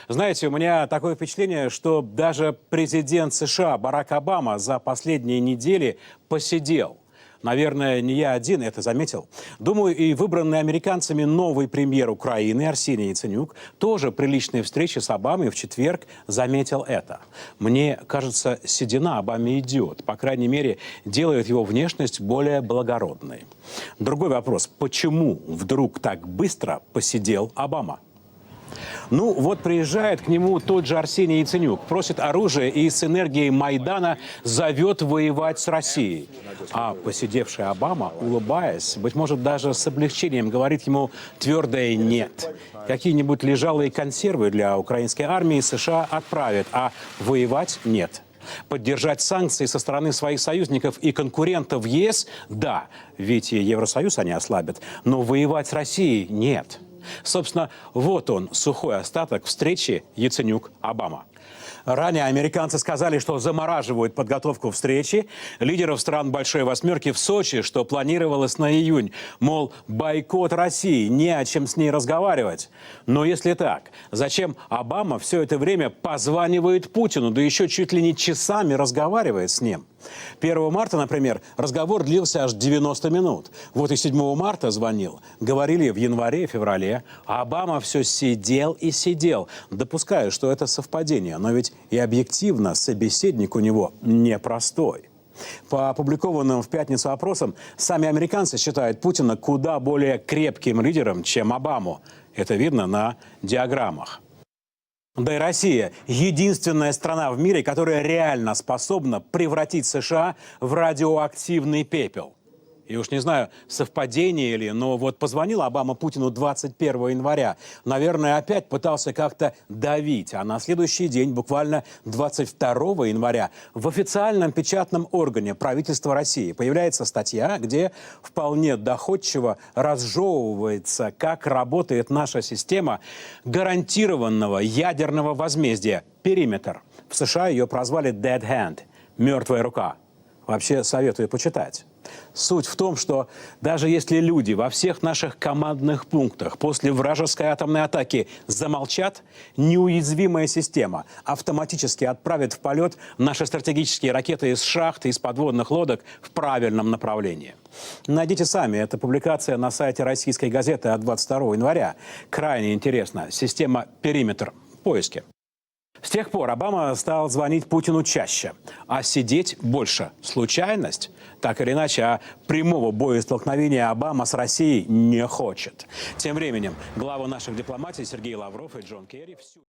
Знаете, у меня такое впечатление, что даже президент США Барак Обама за последние недели посидел. Наверное, не я один это заметил. Думаю, и выбранный американцами новый премьер Украины Арсений Яценюк тоже при личной встрече с Обамой в четверг заметил это. Мне кажется, седина Обаме идет. По крайней мере, делает его внешность более благородной. Другой вопрос. Почему вдруг так быстро посидел Обама? Ну, вот приезжает к нему тот же Арсений Яценюк, просит оружие и с энергией Майдана зовет воевать с Россией. А посидевший Обама, улыбаясь, быть может, даже с облегчением говорит ему твердое «нет». Какие-нибудь лежалые консервы для украинской армии США отправят, а воевать нет. Поддержать санкции со стороны своих союзников и конкурентов в ЕС – да, ведь и Евросоюз они ослабят, но воевать с Россией – нет. Собственно, вот он, сухой остаток встречи Яценюк-Обама. Ранее американцы сказали, что замораживают подготовку встречи лидеров стран Большой Восьмерки в Сочи, что планировалось на июнь. Мол, бойкот России, не о чем с ней разговаривать. Но если так, зачем Обама все это время позванивает Путину, да еще чуть ли не часами разговаривает с ним? 1 марта, например, разговор длился аж 90 минут. Вот и 7 марта звонил. Говорили в январе-феврале. А Обама все сидел и сидел. Допускаю, что это совпадение. Но ведь и объективно собеседник у него непростой. По опубликованным в пятницу опросам, сами американцы считают Путина куда более крепким лидером, чем Обаму. Это видно на диаграммах. Да и Россия – единственная страна в мире, которая реально способна превратить США в радиоактивный пепел. И уж не знаю, совпадение ли, но вот позвонил Обама Путину 21 января. Наверное, опять пытался как-то давить. А на следующий день, буквально 22 января, в официальном печатном органе правительства России появляется статья, где вполне доходчиво разжевывается, как работает наша система гарантированного ядерного возмездия «Периметр». В США ее прозвали «Dead Hand» – «Мертвая рука». Вообще советую почитать. Суть в том, что даже если люди во всех наших командных пунктах после вражеской атомной атаки замолчат, неуязвимая система автоматически отправит в полет наши стратегические ракеты из шахт и из подводных лодок в правильном направлении. Найдите сами, это публикация на сайте российской газеты от 22 января. Крайне интересно. Система «Периметр» в поиске. С тех пор Обама стал звонить Путину чаще, а сидеть больше. Случайность? Так или иначе, а прямого боестолкновения Обама с Россией не хочет. Тем временем главы наших дипломатий Сергей Лавров и Джон Керри